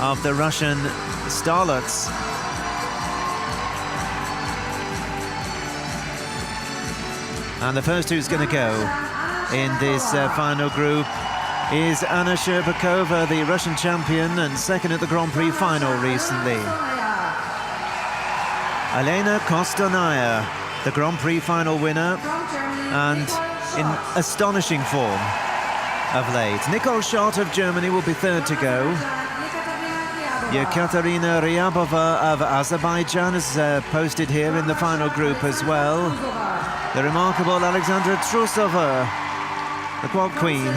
of the Russian starlets. And the first who's going to go in this final group is Anna Shcherbakova, the Russian champion and second at the Grand Prix final recently. Elena Kostornaia, the Grand Prix final winner, and in astonishing form of late. Nicole Schott of Germany will be third to go. Yekaterina Ryabova of Azerbaijan is posted here in the final group as well. The remarkable Alexandra Trusova, the quad queen,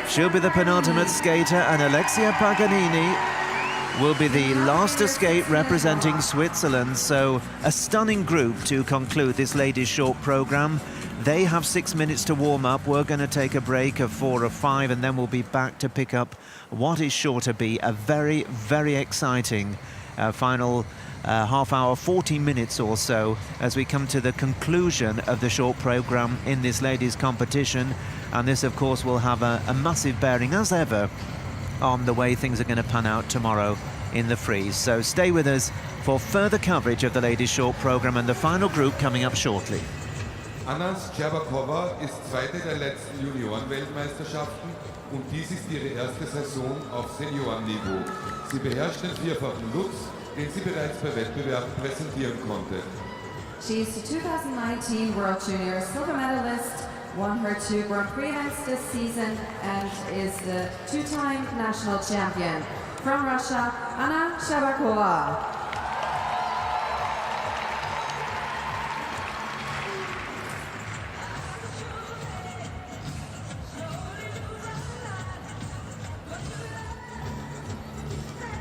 she'll be the penultimate skater, and Alexia Paganini will be the last to skate representing Switzerland. So a stunning group to conclude this ladies' short program. They have 6 minutes to warm up. We're going to take a break of 4 or 5, and then we'll be back to pick up what is sure to be a very, very exciting final half hour, 40 minutes or so, as we come to the conclusion of the short program in this ladies' competition. And this, of course, will have a massive bearing, as ever, on the way things are going to pan out tomorrow in the freeze. So stay with us for further coverage of the ladies' short program and the final group coming up shortly. Anna Shcherbakova ist Zweite der letzten Junioren-Weltmeisterschaften und dies ist ihre erste Saison auf Seniorenniveau. Sie beherrscht den vierfachen Lutz, den sie bereits bei Wettbewerben präsentieren konnte. She is the 2019 World Junior silver medalist, won her 2 Grand Prix events this season, and is the 2-time national champion. From Russia, Anna Shcherbakova.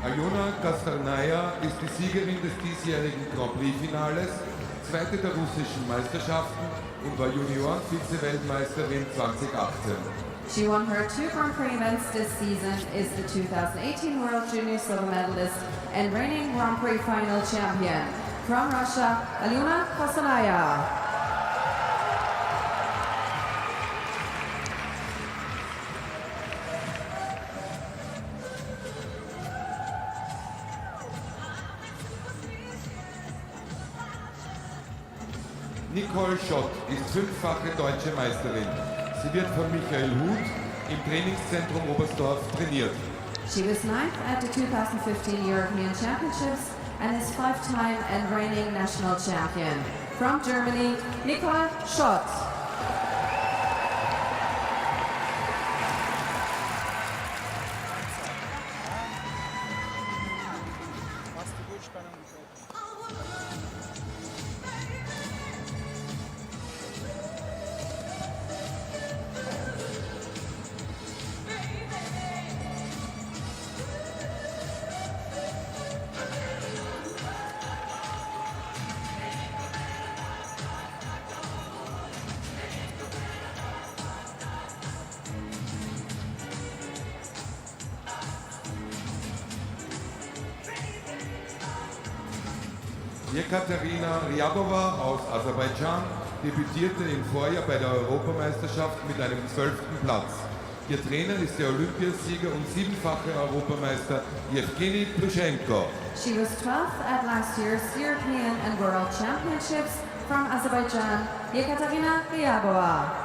Alena Kostornaia ist die Siegerin des diesjährigen Grand Prix-Finales, Zweite der russischen Meisterschaften und war Junioren-Vize-Weltmeisterin 2018. She won her 2 Grand Prix events this season, is the 2018 World Junior silver medalist and reigning Grand Prix final champion. From Russia, Alena Kostornaia. Nicole Schott ist 5-fache deutsche Meisterin. Sie wird von Michael Huth im Trainingszentrum Oberstdorf trainiert. She was 9th at the 2015 European Championships and is 5-time and reigning national champion. From Germany, Nicole Schott. Yekaterina Ryabova aus Aserbaidschan debütierte im Vorjahr bei der Europameisterschaft mit einem 12. Platz. Ihr Trainer ist der Olympiasieger und 7-fache Europameister Evgeny Plushenko. She was 12th at last year's European and World Championships. From Azerbaijan, Yekaterina Ryabova.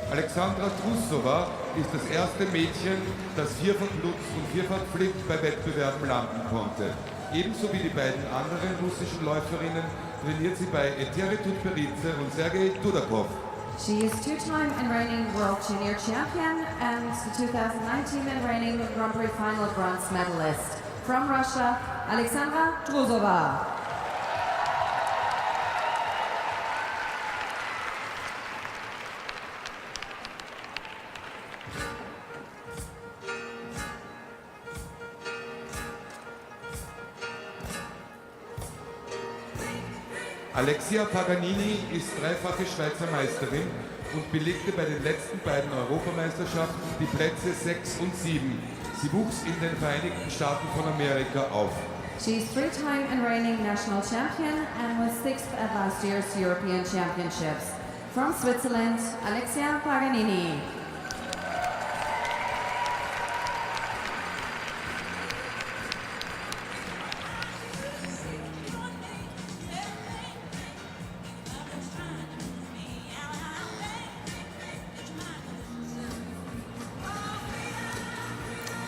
Alexandra Trusova ist das erste Mädchen, das vierfach Lutz und vierfach Flip bei Wettbewerben landen konnte. Ebenso wie die beiden anderen russischen Läuferinnen trainiert sie bei Eteri Tutberidze und Sergei Dudakov. She is 2-time and reigning World Junior Champion and the 2019 and reigning Grand Prix final bronze medalist. From Russia, Alexandra Trusova. Alexia Paganini ist dreifache Schweizer Meisterin und belegte bei den letzten beiden Europameisterschaften die Plätze 6 und 7. Sie wuchs in den Vereinigten Staaten von Amerika auf. She's three-time and reigning national champion and was sixth at last year's European Championships. From Switzerland, Alexia Paganini.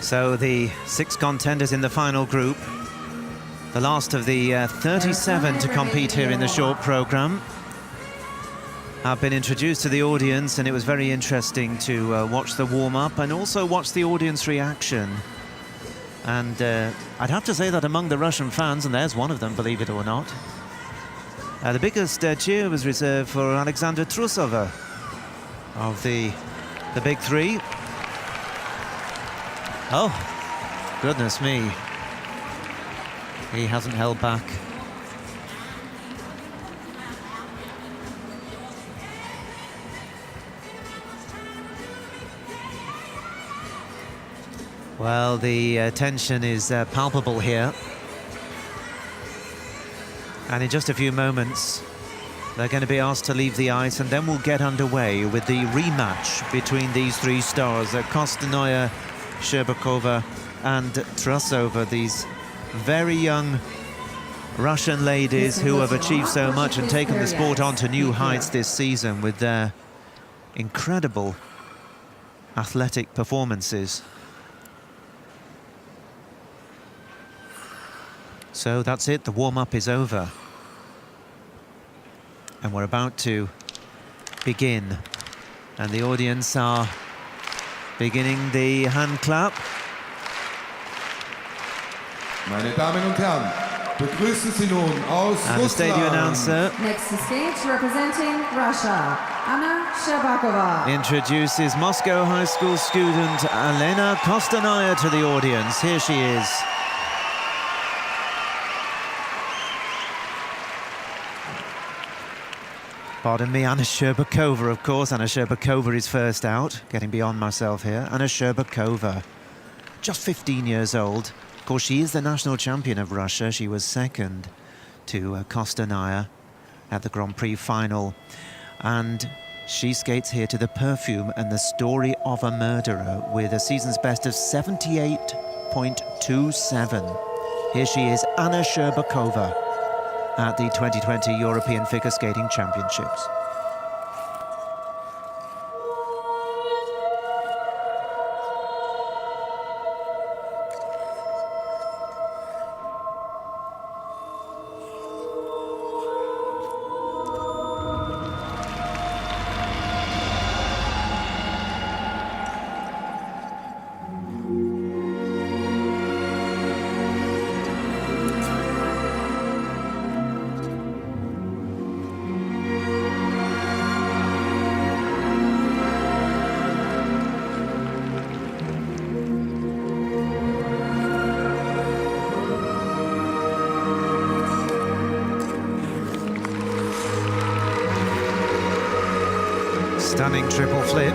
So the 6 contenders in the final group, the last of the 37 to compete here in the short program, have been introduced to the audience, and it was very interesting to watch the warm-up and also watch the audience reaction. And I'd have to say that among the Russian fans, and there's one of them, believe it or not, the biggest cheer was reserved for Alexandra Trusova of the big three. Oh, goodness me. He hasn't held back. Well, the tension is palpable here. And in just a few moments, they're going to be asked to leave the ice, and then we'll get underway with the rematch between these 3 stars, Kostanaya, Sherbakova and Trusova, these very young Russian ladies who have achieved so much and taken the sport on to new heights this season with their incredible athletic performances. So that's it, the warm-up is over. And we're about to begin. And the audience are beginning the hand clap. Meine Damen und Herren, begrüßen Sie nun aus And the stadium announcer Next to stage, representing Russia, Anna Sherbakova. introduces Moscow High School student Elena Kostanaya to the audience. Here she is. Pardon me, Anna Sherbakova, of course. Anna Sherbakova is first out, getting beyond myself here. Anna Sherbakova, just 15 years old. Of course, she is the national champion of Russia. She was second to Kostanaya at the Grand Prix final. And she skates here to the Perfume and the Story of a Murderer with a season's best of 78.27. Here she is, Anna Sherbakova, at the 2020 European Figure Skating Championships. Stunning triple flip.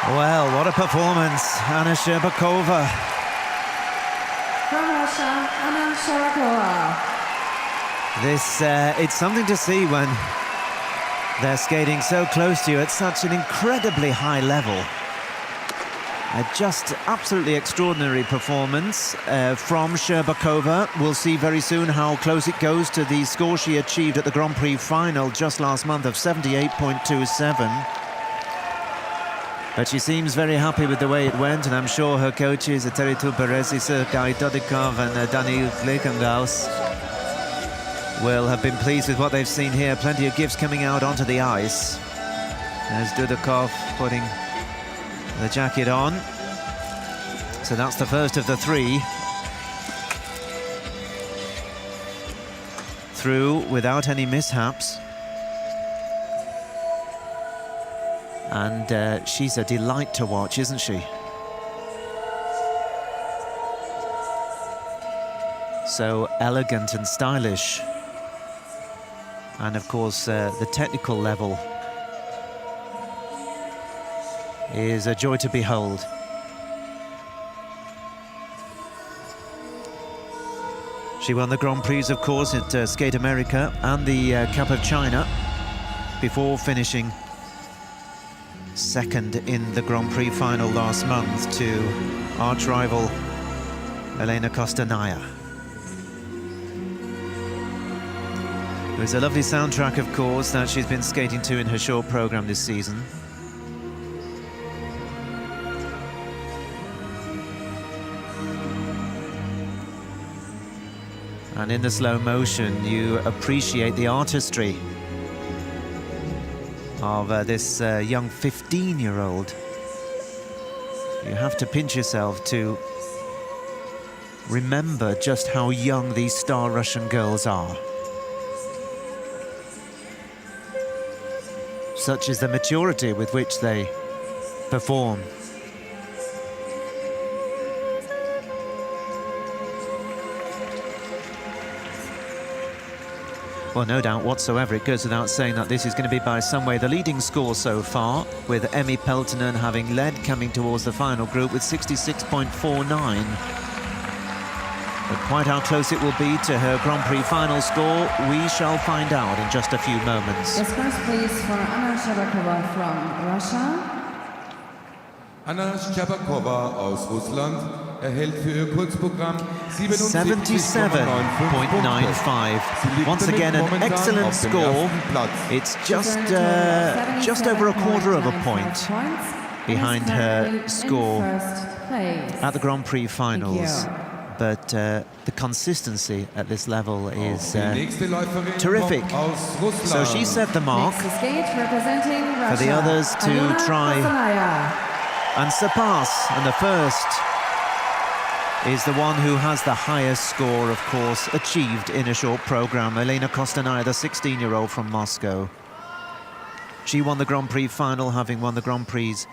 Well, what a performance, Anna Sherbakova. From Russia, Anna Sherbakova. This, it's something to see when they're skating so close to you at such an incredibly high level. A just absolutely extraordinary performance from Sherbakova. We'll see very soon how close it goes to the score she achieved at the Grand Prix final just last month of 78.27. But she seems very happy with the way it went, and I'm sure her coaches, Eteritu Perezi, Sergei Dodikov and Daniil Glekengaus, will have been pleased with what they've seen here. Plenty of gifts coming out onto the ice. There's Dudikov putting the jacket on. So that's the first of the three. Through without any mishaps. And she's a delight to watch, isn't she? So elegant and stylish. And of course, the technical level is a joy to behold. She won the Grand Prix, of course, at Skate America and the Cup of China before finishing second in the Grand Prix final last month to arch-rival Elena Kostanaya. There's a lovely soundtrack, of course, that she's been skating to in her short program this season. And in the slow motion, you appreciate the artistry of this young 15-year-old. You have to pinch yourself to remember just how young these star Russian girls are. Such is the maturity with which they perform. Well, no doubt whatsoever, it goes without saying that this is going to be by some way the leading score so far, with Emmi Peltonen having led coming towards the final group with 66.49. But quite how close it will be to her Grand Prix final score, we shall find out in just a few moments. Yes, first please for Anna Sherbakova from Russia. Anna Sherbakova aus Russland erhält für ihr Kurzprogramm 77.95. Once again, an excellent score. It's just over a quarter of a point behind her score at the Grand Prix finals. But the consistency at this level is terrific. So she set the mark for the others to try and surpass. And the first is the one who has the highest score, of course, achieved in a short program. Elena Kostanaya, the 16-year-old from Moscow. She won the Grand Prix final, having won the Grand Prix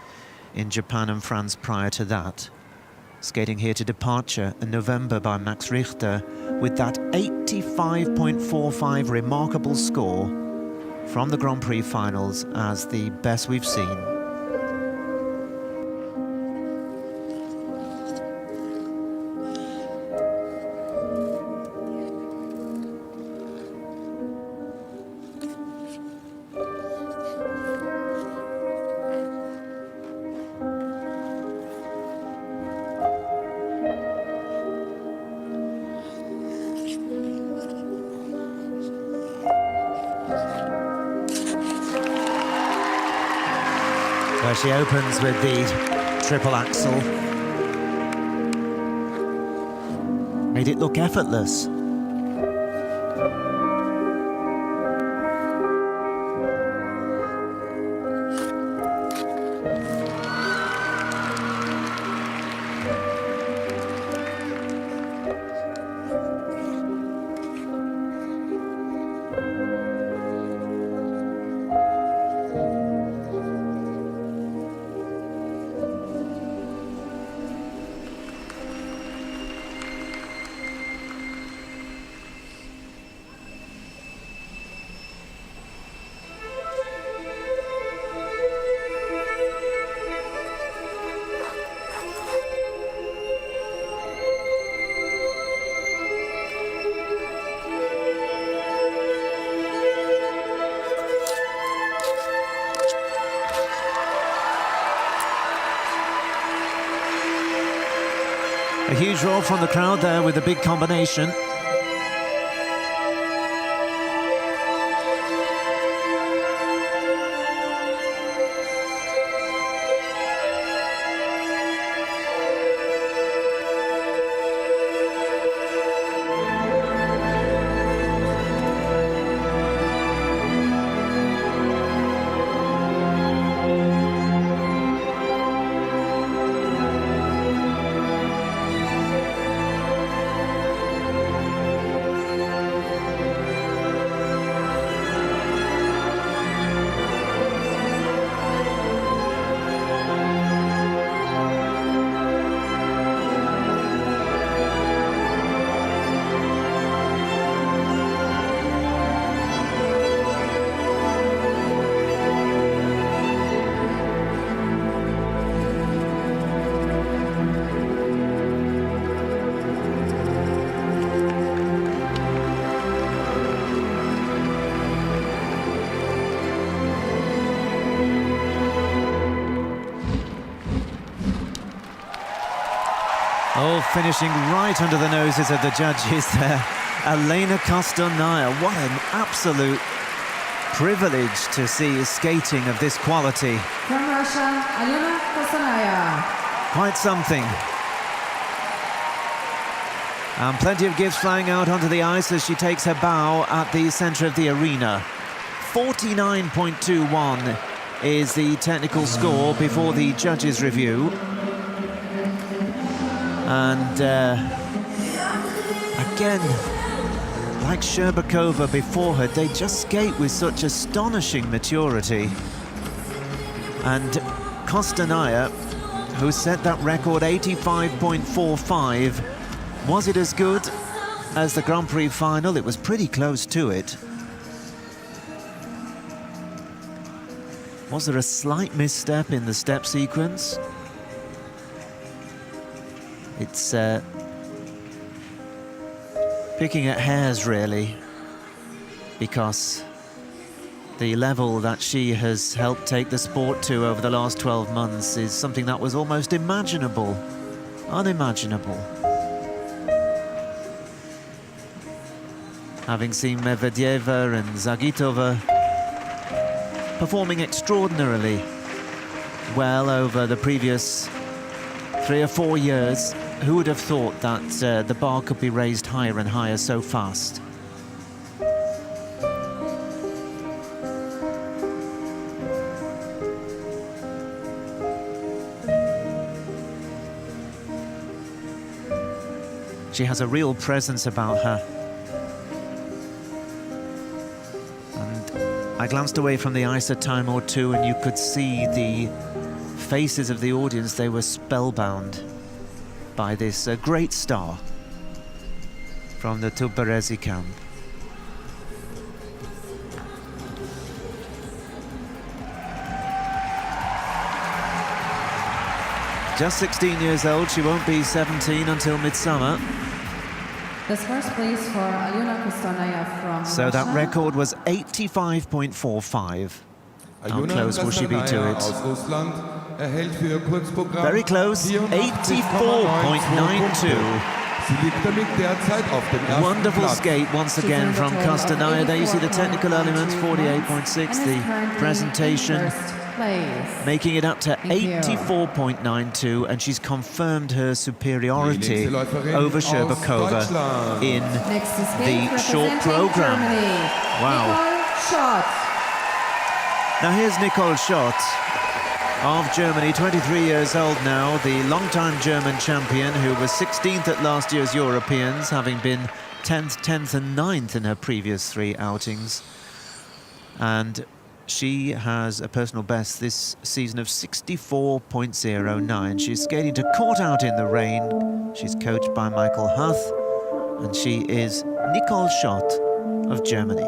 in Japan and France prior to that. Skating here to departure in November by Max Richter with that 85.45 remarkable score from the Grand Prix finals as the best we've seen. Where she opens with the triple axel. Made it look effortless. A huge roar from the crowd there with a big combination. Oh, finishing right under the noses of the judges there. Elena Kostornaia, what an absolute privilege to see skating of this quality. From Russia, Elena Kostornaia. Quite something. And plenty of gifts flying out onto the ice as she takes her bow at the centre of the arena. 49.21 is the technical score before the judges' review. And again, like Sherbakova before her, they just skate with such astonishing maturity. And Kostornaia, who set that record 85.45, was it as good as the Grand Prix final? It was pretty close to it. Was there a slight misstep in the step sequence? It's picking at hairs, really, because the level that she has helped take the sport to over the last 12 months is something that was almost unimaginable. Having seen Medvedeva and Zagitova performing extraordinarily well over the previous 3 or 4 years, who would have thought that the bar could be raised higher and higher so fast? She has a real presence about her. And I glanced away from the ice a time or two and you could see the faces of the audience. They were spellbound by this great star from the Tuberezi camp. Just 16 years old, she won't be 17 until midsummer. This first place for Elena Kostornaia from So Russia. that record was 85.45. How close will she be to it? Very close, 84.92. Wonderful skate once again from Kostornaia. There you see the technical elements, 48.6, the presentation, making it up to 84.92, and she's confirmed her superiority over Sherbakova in the short program. Wow. Now here's Nicole Schott of Germany, 23 years old now, the long-time German champion who was 16th at last year's Europeans, having been 10th, 10th and 9th in her previous 3 outings. And she has a personal best this season of 64.09. She's skating to Court Out in the Rain. She's coached by Michael Huth, and she is Nicole Schott of Germany.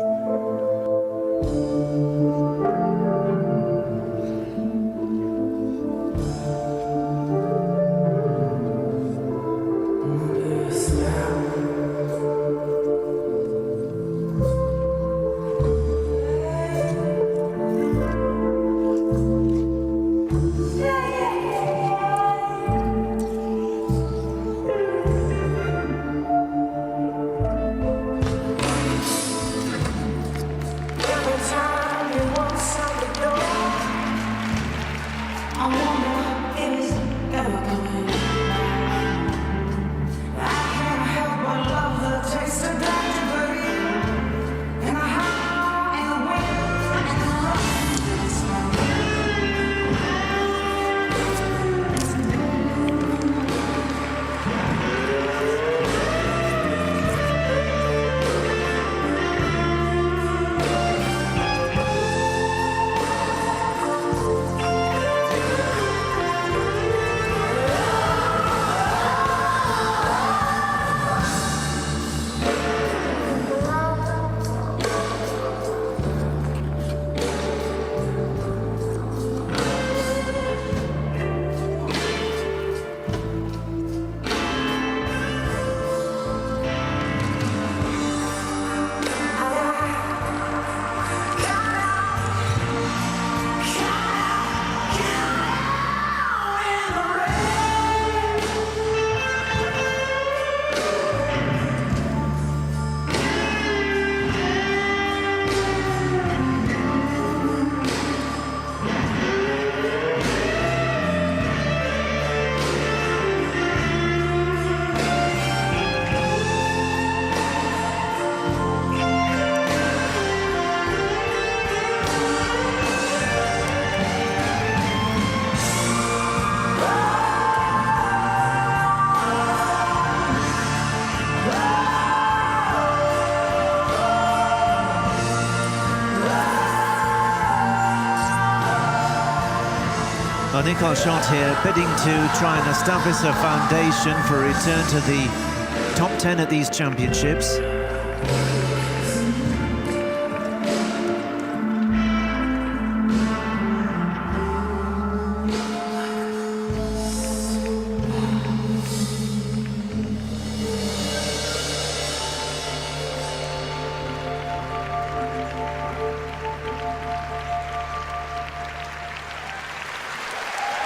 Well, Nicole Schott here bidding to try and establish a foundation for a return to the top 10 at these championships.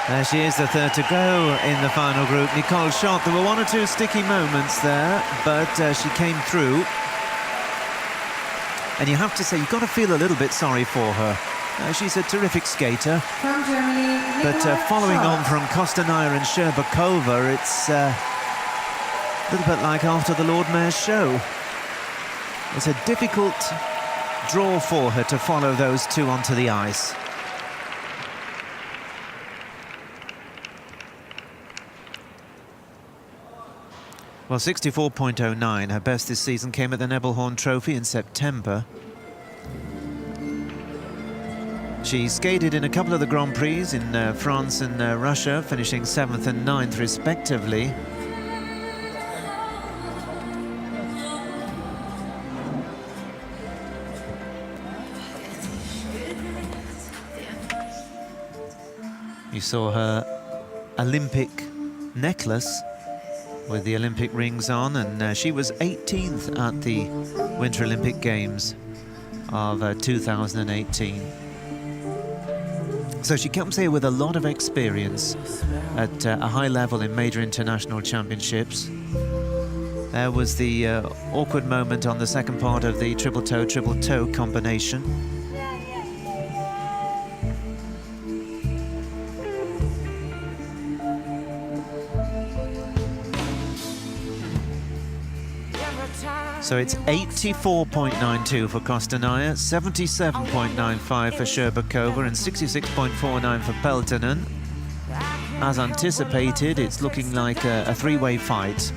There she is, the third to go in the final group, Nicole Schott. There were one or two sticky moments there, but she came through. And you have to say, you've got to feel a little bit sorry for her. She's a terrific skater. From Germany, but following on from Kostanaya and Sherbakova, it's a little bit like after the Lord Mayor's show. It's a difficult draw for her to follow those two onto the ice. Well, 64.09, her best this season came at the Nebelhorn Trophy in September. She skated in a couple of the Grand Prix in France and Russia, finishing 7th and 9th respectively. You saw her Olympic necklace with the Olympic rings on, and she was 18th at the Winter Olympic Games of 2018. So she comes here with a lot of experience at a high level in major international championships. There was the awkward moment on the second part of the triple toe combination. So it's 84.92 for Kostanaya, 77.95 for Sherbakova, and 66.49 for Peltonen. As anticipated, it's looking like a three-way fight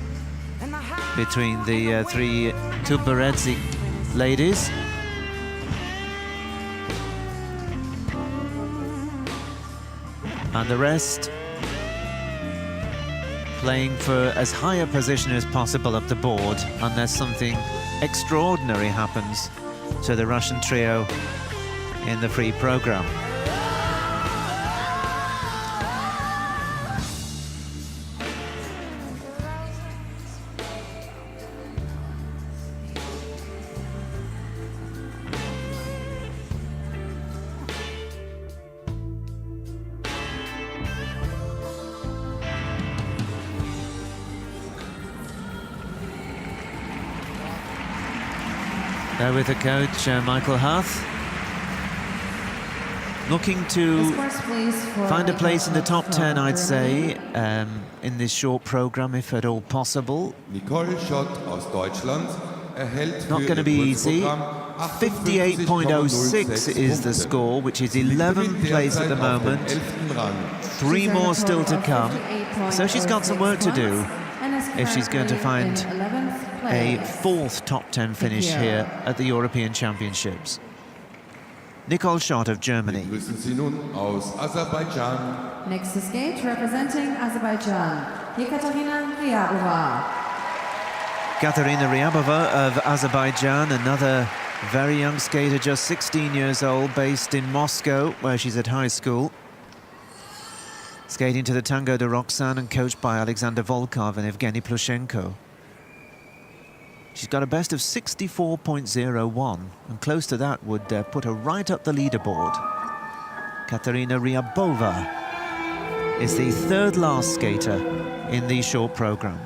between the three Tuberedzi ladies. And the rest playing for as high a position as possible up the board, unless something extraordinary happens to the Russian trio in the free program. There with the coach, Michael Huth. looking to find a place in the top 10, I'd say, in this short program, if at all possible. Nicole Schott aus Deutschland erhält Not going to be easy. 58.06 is the score, which is 11th place at the moment. 3 more still to come. So she's got some work to do if she's going to find a 4th top 10 finish here at the European Championships. Nicole Schott of Germany. Grüßen Sie nun aus Aserbaidschan. Next to skate, representing Azerbaijan, Ekaterina Ryabova. Katerina Ryabova of Azerbaijan, another very young skater, just 16 years old, based in Moscow, where she's at high school. Skating to the Tango de Roxanne and coached by Alexander Volkov and Evgeny Plushenko. She's got a best of 64.01, and close to that would put her right up the leaderboard. Katerina Ryabova is the 3rd last skater in the short program.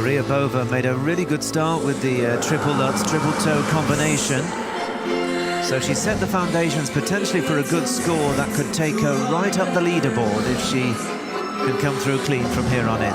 Ryabova made a really good start with the triple Lutz, triple toe combination. So she set the foundations potentially for a good score that could take her right up the leaderboard if she can come through clean from here on in.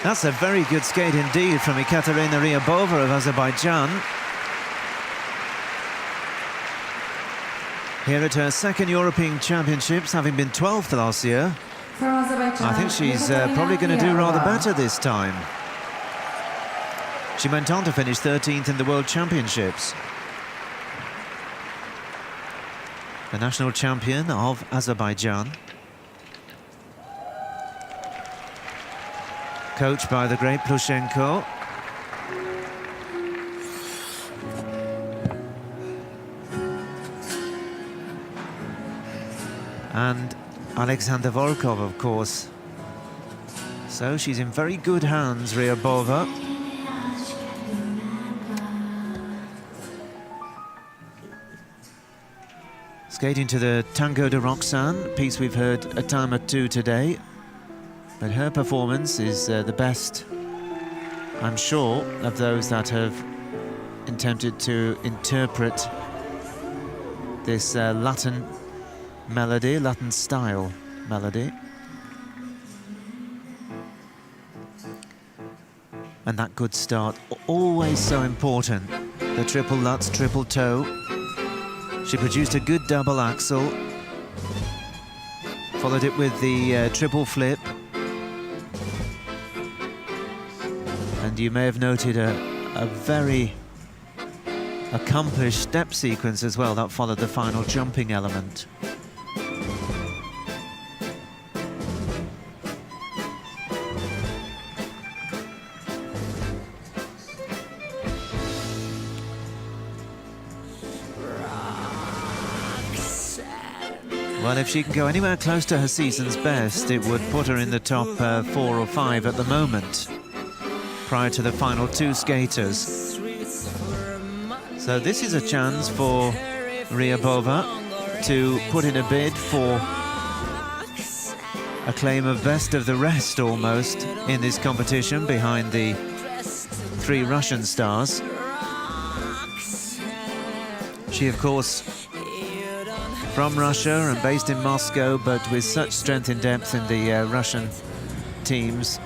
That's a very good skate indeed from Ekaterina Ryabova of Azerbaijan. Here at her 2nd European Championships, having been 12th last year. I think she's probably going to do rather better this time. She went on to finish 13th in the World Championships. The national champion of Azerbaijan. Coached by the great Plushenko. And Alexander Volkov, of course. So she's in very good hands, Ryabova. Skating to the Tango de Roxanne, piece we've heard a time or two today. But her performance is the best, I'm sure, of those that have attempted to interpret this Latin melody, Latin style melody. And that good start, always so important. The triple Lutz, triple toe. She produced a good double axel. Followed it with the triple flip. And you may have noted a very accomplished step sequence as well that followed the final jumping element. Well, if she can go anywhere close to her season's best, it would put her in the top 4 or 5 at the moment, prior to the final 2 skaters. So this is a chance for Ryabova to put in a bid for a claim of best of the rest almost in this competition behind the 3 Russian stars. She, of course, from Russia and based in Moscow, but with such strength in depth in the Russian teams,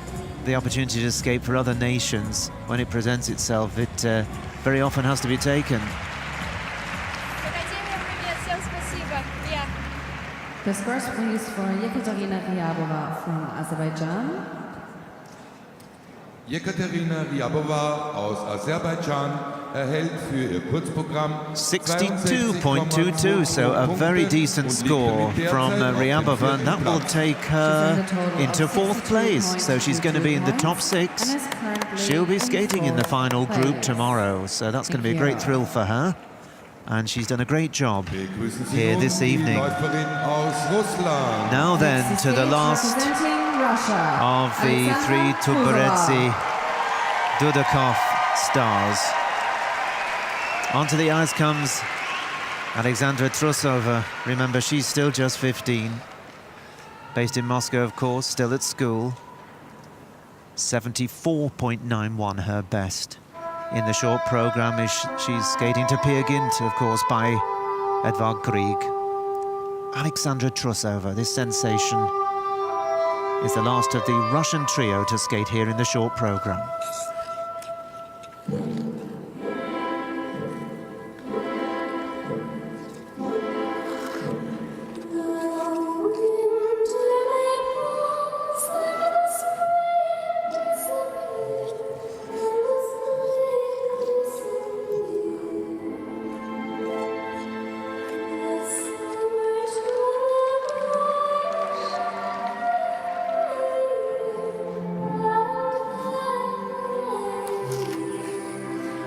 the opportunity to escape for other nations, when it presents itself, it very often has to be taken. The scores please for Yekaterina Ryabova from Azerbaijan. Yekaterina Ryabova aus Aserbaidschan erhält für ihr Kurzprogramm 62.22, so a very decent score from Ryabova, and that will take her into 4th place. So she's going to be in the top 6. She'll be skating in the final group tomorrow, so that's going to be a great thrill for her. And she's done a great job here this evening. Now then, to the last of the 3 Tuberetsi-Dudakov stars. Onto the ice comes Alexandra Trusova. Remember, she's still just 15. Based in Moscow, of course, still at school. 74.91 her best. In the short program, she's skating to Peer Gynt, of course, by Edvard Grieg. Alexandra Trusova, this sensation, is the last of the Russian trio to skate here in the short program.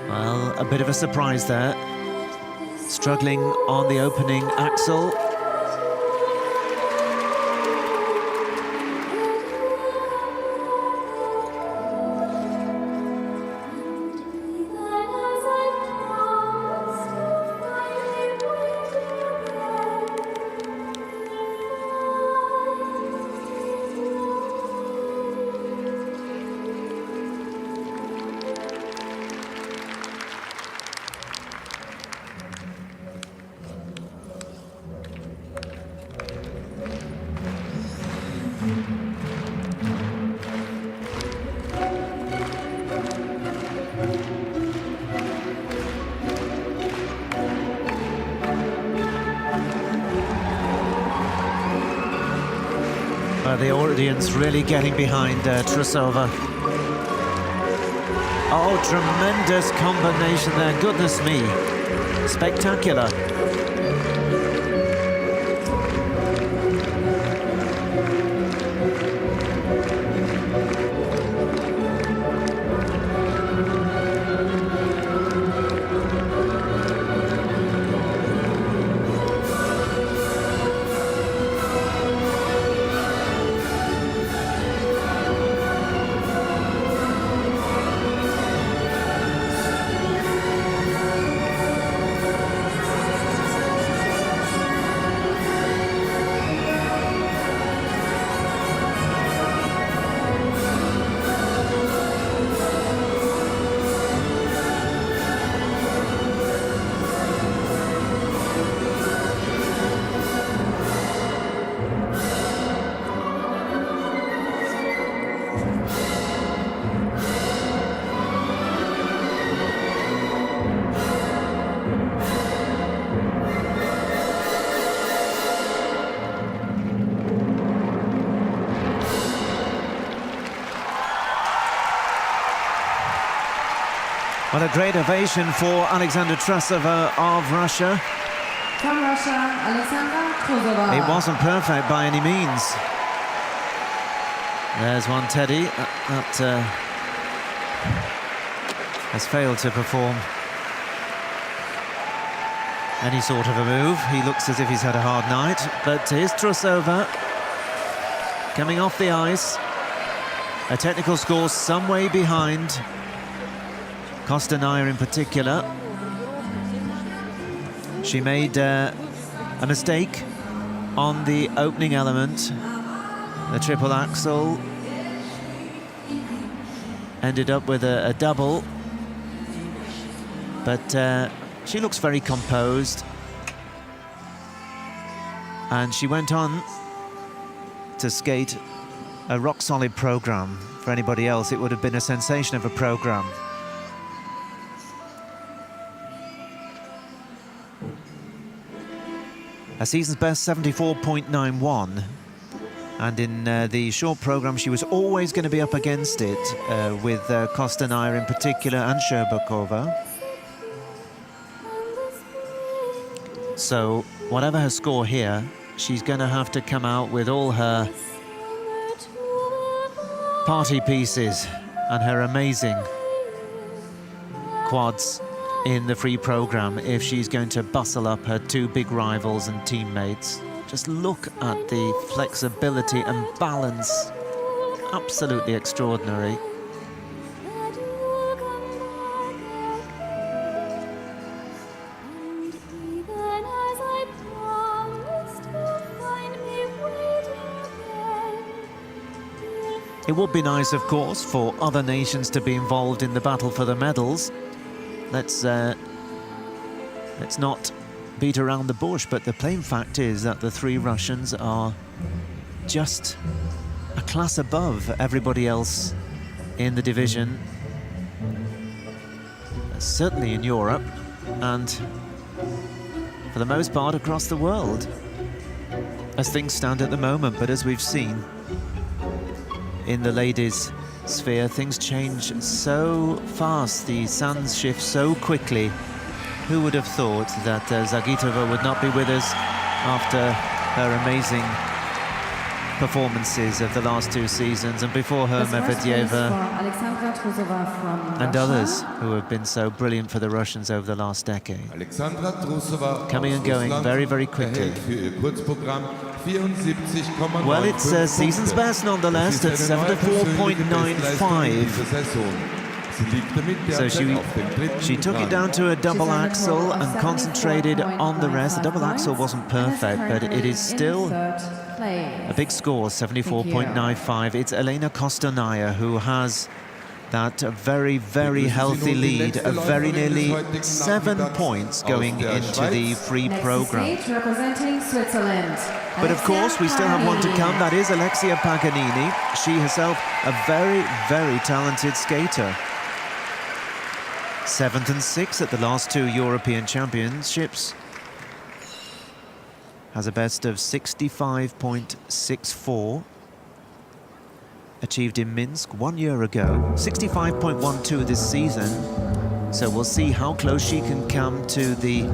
Well, a bit of a surprise there. Struggling on the opening axel. The audience really getting behind Trusova. Oh, tremendous combination there, goodness me. Spectacular. Well, a great ovation for Alexandra Trusova of Russia. From Russia, Alexandra Trusova. It wasn't perfect by any means. There's one Teddy that has failed to perform any sort of a move. He looks as if he's had a hard night, but here's Trusova coming off the ice. A technical score some way behind Kostanaya in particular. She made a mistake on the opening element. The triple axel ended up with a double, but she looks very composed, and she went on to skate a rock-solid program. For anybody else, it would have been a sensation of a program. A season's best 74.91, and in the short program she was always going to be up against it with Kostanaya in particular and Sherbakova. So whatever her score here, she's going to have to come out with all her party pieces and her amazing quads in the free program if she's going to bustle up her two big rivals and teammates. Just look at the flexibility and balance. Absolutely extraordinary. It would be nice, of course, for other nations to be involved in the battle for the medals. Let's not beat around the bush, but the plain fact is that the three Russians are just a class above everybody else in the division, certainly in Europe, and for the most part across the world, as things stand at the moment. But as we've seen in the ladies' sphere, things change so fast, the sands shift so quickly. Who would have thought that Zagitova would not be with us after her amazing performances of the last two seasons, and before her Medvedeva and others who have been so brilliant for the Russians over the last decade. Coming and going very, very quickly. Well, it's a season's best nonetheless at 74.95. So she took it down to a double axel and concentrated on the rest. The double axel wasn't perfect, but it is still a big score, 74.95. It's Elena Kostanaya who has that very, very healthy lead of very nearly 7 points going into the free program. But of course, we still have one to come. That is Alexia Paganini. She herself a very, very talented skater. 7th and 6th at the last two European Championships. Has a best of 65.64. Achieved in Minsk 1 year ago. 65.12 this season. So we'll see how close she can come to the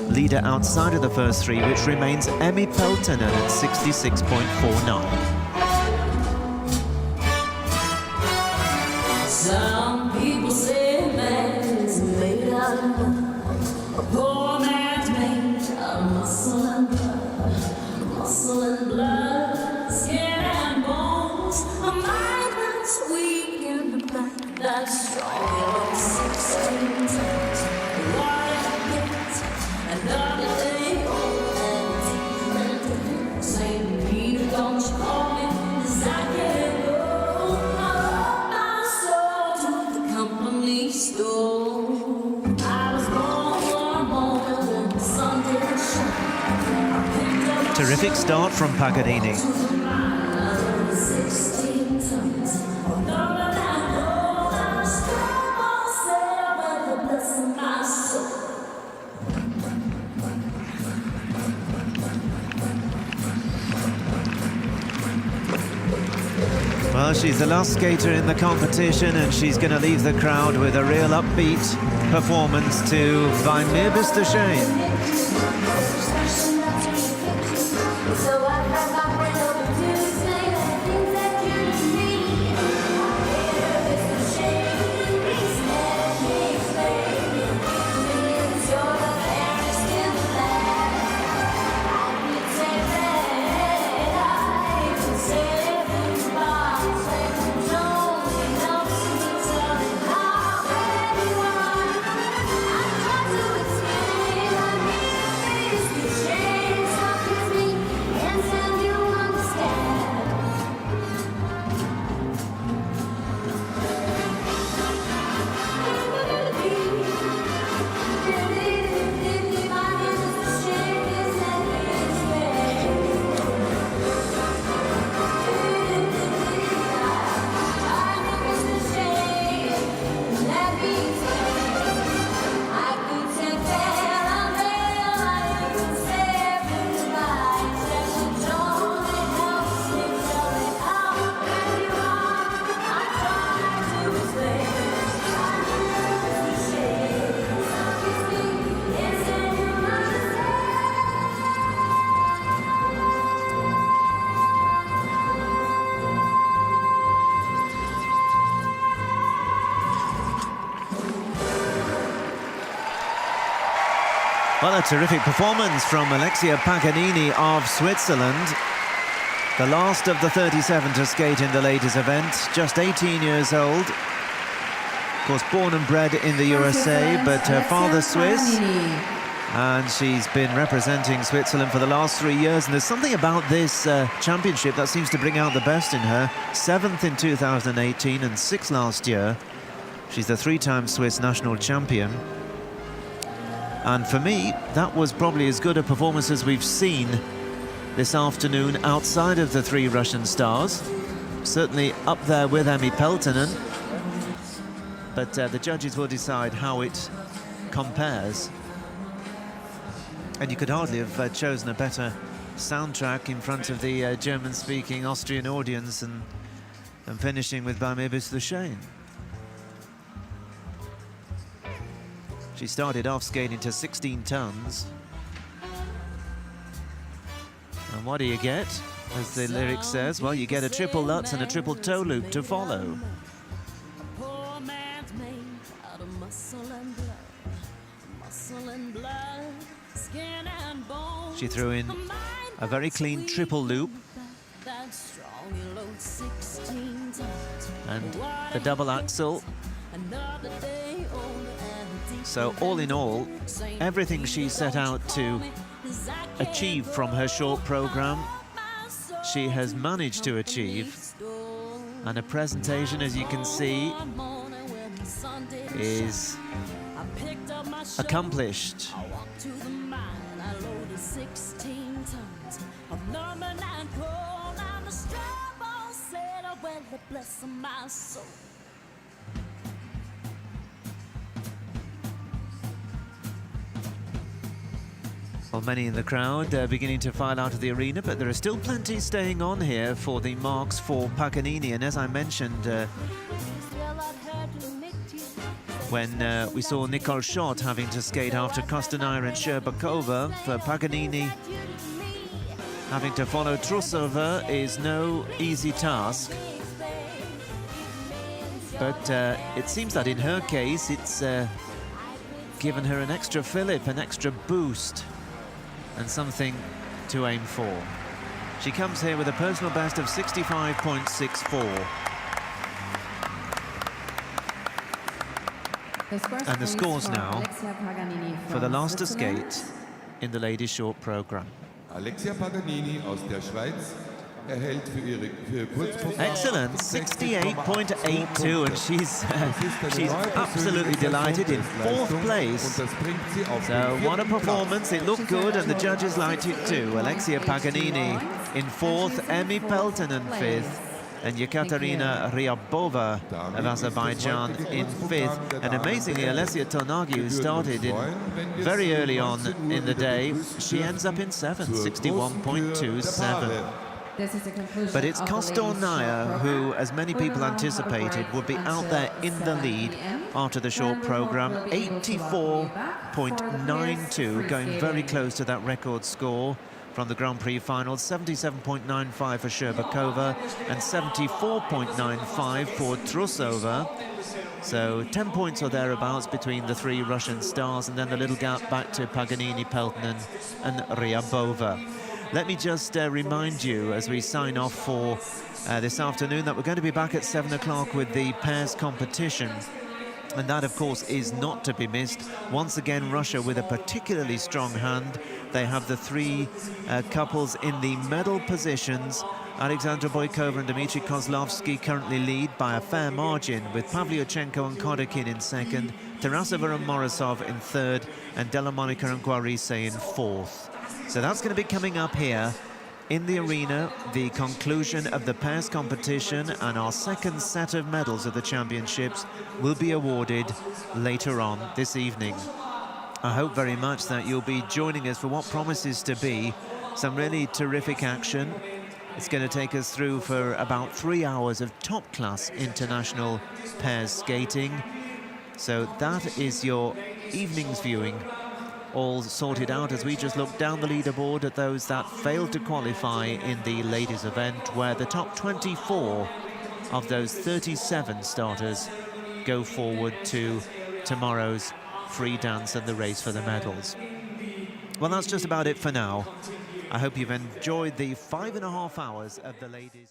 leader outside of the first three, which remains Emmy Peltonen at 66.49. Some people say a poor man's made of muscle and blood, skin and bones, a mind that's weak in the back, that's strong 16 times. Why get another day and say to me, don't you call me, 'cause I can't go. I love my soul to the company store. Terrific start from Paganini. Well, she's the last skater in the competition, and she's going to leave the crowd with a real upbeat performance to By Mir Bist Du Schön. Well, a terrific performance from Alexia Paganini of Switzerland. The last of the 37 to skate in the ladies' event, just 18 years old. Of course, born and bred in the USA, but her father's Swiss. And she's been representing Switzerland for the last 3 years. And there's something about this championship that seems to bring out the best in her. 7th in 2018 and 6th last year. She's the three-time Swiss national champion. And for me, that was probably as good a performance as we've seen this afternoon outside of the three Russian stars. Certainly up there with Emmi Peltonen. But the judges will decide how it compares. And you could hardly have chosen a better soundtrack in front of the German-speaking Austrian audience and finishing with By Mir Bist Du Schön. She started off skating to 16 tons. And what do you get? As the lyric says, well, you get a triple Lutz and a triple toe loop to follow. She threw in a very clean triple loop. And the double axel. So all in all, everything she set out to achieve from her short program, she has managed to achieve. And a presentation, as you can see, is accomplished. Well, many in the crowd beginning to file out of the arena, but there are still plenty staying on here for the marks for Paganini. And as I mentioned, when we saw Nicole Schott having to skate after Kostanaya and Sherbakova, for Paganini having to follow Trusova is no easy task. But it seems that in her case, it's given her an extra fillip, an extra boost, and something to aim for. She comes here with a personal best of 65.64. And the scores now for the last to skate in the ladies' short program. Alexia Paganini aus der Schweiz erhält für ihr Kurzprogramm. Excellent, 68.82, and she's absolutely delighted in 4th place. So what a performance, it looked good and the judges liked it too. Alexia Paganini in 4th, Emmi Peltonen 5th, and Yekaterina Ryabova of Azerbaijan in 5th. And amazingly, Alessia Tonagi, who started in very early on in the day, she ends up in 7th, 61.27. This is the conclusion But it's of the ladies' Kostornaya short who, program. as many We people will have anticipated, a would be break out there until in the 7 lead p.m. after the short Then we will program. be able to welcome you back for the pairs 84.92, going free very skating. close to that record score from the Grand Prix final. 77.95 for Sherbakova and 74.95 for Trusova. So 10 points or thereabouts between the three Russian stars, and then the little gap back to Paganini, Peltonen and Ryabova. Let me just remind you as we sign off for this afternoon that we're going to be back at 7 o'clock with the pairs competition. And that, of course, is not to be missed. Once again, Russia with a particularly strong hand. They have the three couples in the medal positions. Alexandra Boykova and Dmitry Kozlovsky currently lead by a fair margin, with Pavlyuchenko and Kodakin in second, Tarasova and Morozov in third, and Delamanica and Guarise in fourth. So that's going to be coming up here in the arena, the conclusion of the pairs competition, and our second set of medals of the championships will be awarded later on this evening. I hope very much that you'll be joining us for what promises to be some really terrific action. It's going to take us through for about 3 hours of top-class international pairs skating. So that is your evening's viewing all sorted out as we just look down the leaderboard at those that failed to qualify in the ladies' event, where the top 24 of those 37 starters go forward to tomorrow's free dance and the race for the medals. Well, that's just about it for now. I hope you've enjoyed the 5.5 hours of the ladies.